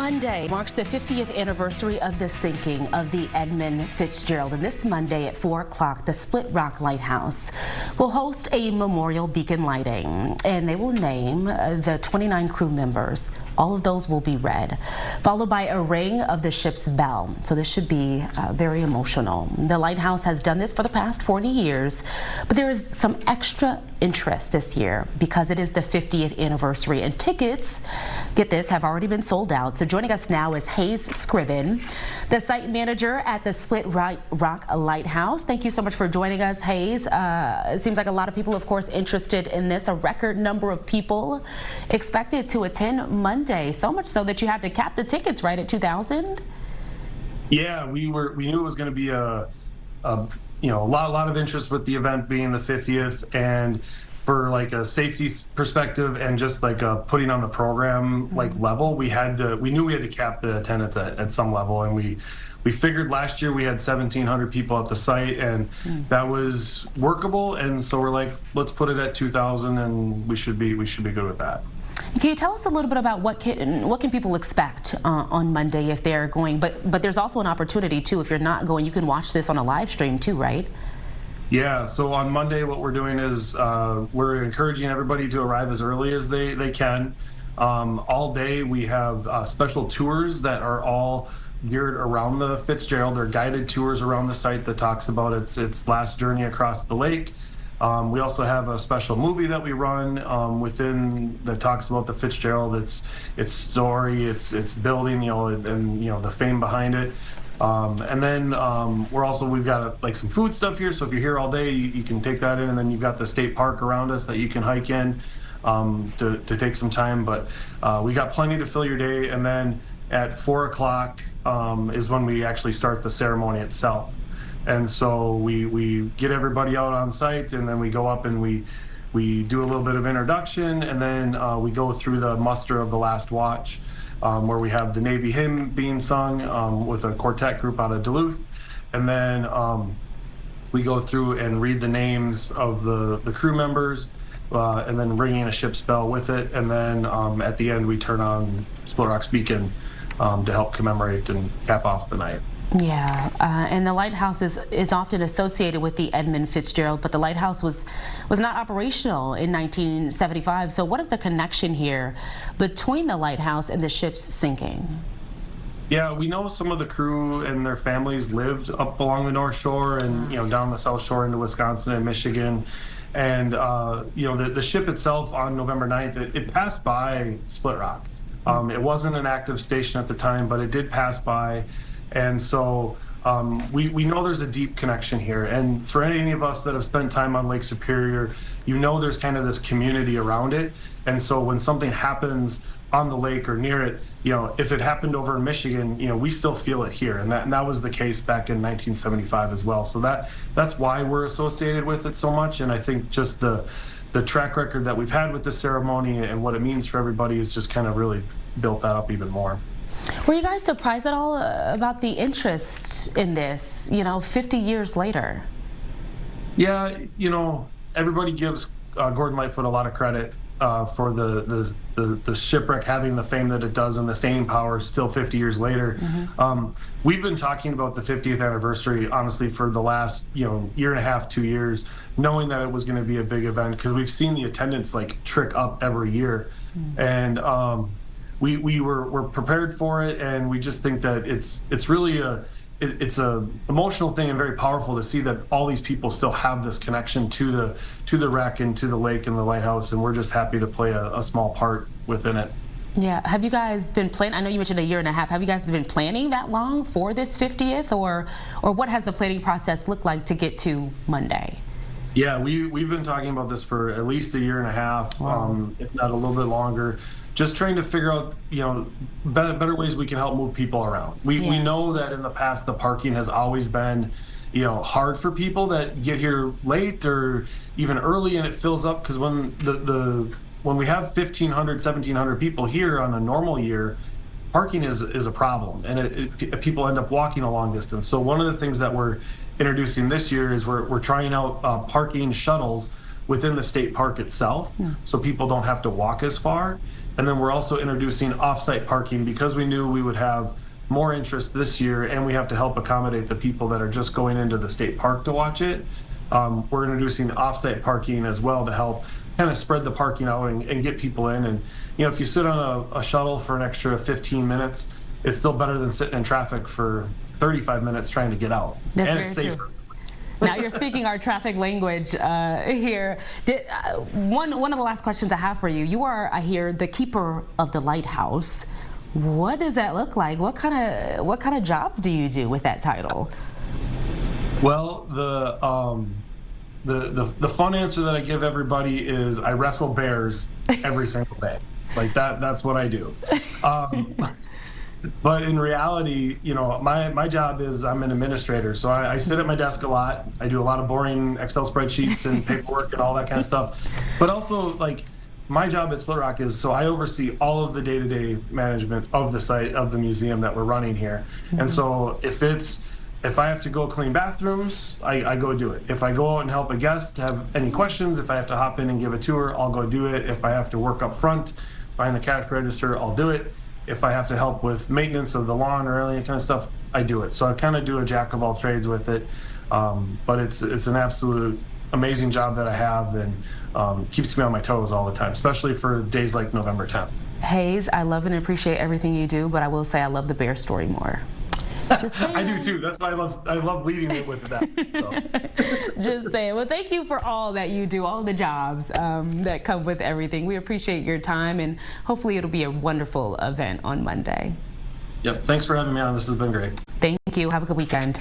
Monday marks the 50th anniversary of the sinking of the Edmund Fitzgerald. And this Monday at 4 o'clock, the Split Rock Lighthouse will host a memorial beacon lighting, and they will name the 29 crew members. All of those will be read, followed by a ring of the ship's bell. So this should be very emotional. The lighthouse has done this for the past 40 years, but there is some extra interest this year because it is the 50th anniversary, and tickets, get this, have already been sold out. So joining us now is Scriven, the site manager at the Split Rock Lighthouse. Thank you so much for joining us, Hayes. It seems like a lot of people, of course, interested in this. A record number of people expected to attend Monday, so much so that you had to cap the tickets right at 2,000. Yeah, we knew it was going to be a lot of interest with the event being the 50th, and for like a safety perspective and just like putting on the program level, we knew we had to cap the attendance at some level, and we figured last year we had 1,700 people at the site, and that was workable, and so we're like, let's put it at 2,000, and we should be good with that. Can you tell us a little bit about what can people expect on Monday if they're going? But there's also an opportunity too. If you're not going, you can watch this on a live stream too, right? Yeah. So on Monday, what we're doing is we're encouraging everybody to arrive as early as they can. All day we have special tours that are all geared around the Fitzgerald. They're guided tours around the site that talks about its last journey across the lake. We also have a special movie that we run within that talks about the Fitzgerald, its story, its building, and the fame behind it. And then we've got like some food stuff here. So if you're here all day, you can take that in, and then you've got the state park around us that you can hike in to take some time. But we got plenty to fill your day. And then at 4 o'clock is when we actually start the ceremony itself. And so we get everybody out on site, and then we go up and we do a little bit of introduction, and then we go through the muster of the last watch, where we have the Navy hymn being sung with a quartet group out of Duluth, and then we go through and read the names of the crew members, and then ringing a ship's bell with it, and then at the end we turn on Split Rock's beacon to help commemorate and cap off the night. Yeah, and the lighthouse is often associated with the Edmund Fitzgerald, but the lighthouse was not operational in 1975. So what is the connection here between the lighthouse and the ship's sinking? Yeah, we know some of the crew and their families lived up along the North Shore and down the South Shore into Wisconsin and Michigan. And the ship itself on November 9th, it passed by Split Rock. It wasn't an active station at the time, but it did pass by. And so we know there's a deep connection here. And for any of us that have spent time on Lake Superior, there's kind of this community around it. And so when something happens on the lake or near it, if it happened over in Michigan, we still feel it here. And that was the case back in 1975 as well. So that's why we're associated with it so much. And I think just the track record that we've had with the ceremony and what it means for everybody has just kind of really built that up even more. Were you guys surprised at all about the interest in this, 50 years later? Yeah, everybody gives Gordon Lightfoot a lot of credit for the shipwreck having the fame that it does and the staying power still 50 years later. We've been talking about the 50th anniversary, honestly, for the last, year and a half, 2 years, knowing that it was going to be a big event because we've seen the attendance trick up every year. And we're prepared for it, and we just think that it's really it's a emotional thing and very powerful to see that all these people still have this connection to the wreck and to the lake and the lighthouse, and we're just happy to play a small part within it. Yeah, have you guys been planning? I know you mentioned a year and a half. Have you guys been planning that long for this 50th, or what has the planning process looked like to get to Monday? Yeah, we've been talking about this for at least a year and a half, wow. If not a little bit longer. Just trying to figure out, better ways we can help move people around. We know that in the past the parking has always been, hard for people that get here late or even early, and it fills up because when we have 1,500, 1,700 people here on a normal year, parking is a problem, and people end up walking a long distance. So one of the things that we're introducing this year is we're trying out parking shuttles within the state park itself, so people don't have to walk as far. And then we're also introducing off-site parking because we knew we would have more interest this year, and we have to help accommodate the people that are just going into the state park to watch it. We're introducing off-site parking as well to help kind of spread the parking out and get people in. And if you sit on a shuttle for an extra 15 minutes, it's still better than sitting in traffic for 35 minutes trying to get out. That's and it's very safer. True. Now you're speaking our traffic language here. One of the last questions I have for you. You are, I hear, the keeper of the lighthouse. What does that look like? What kind of jobs do you do with that title? Well, the fun answer that I give everybody is I wrestle bears every single day. Like that's what I do. But in reality, my job is I'm an administrator. So I sit at my desk a lot. I do a lot of boring Excel spreadsheets and paperwork and all that kind of stuff. But also, my job at Split Rock is, so I oversee all of the day-to-day management of the site, of the museum that we're running here. And so if I have to go clean bathrooms, I go do it. If I go out and help a guest have any questions, if I have to hop in and give a tour, I'll go do it. If I have to work up front behind the cash register, I'll do it. If I have to help with maintenance of the lawn or any kind of stuff, I do it. So I kind of do a jack of all trades with it. But it's an absolute amazing job that I have, and keeps me on my toes all the time, especially for days like November 10th. Hayes, I love and appreciate everything you do, but I will say I love the bear story more. Just saying. I do too. That's why I love leading it with that. So. Just saying. Well, thank you for all that you do, all the jobs that come with everything. We appreciate your time, and hopefully it'll be a wonderful event on Monday. Yep. Thanks for having me on. This has been great. Thank you. Have a good weekend.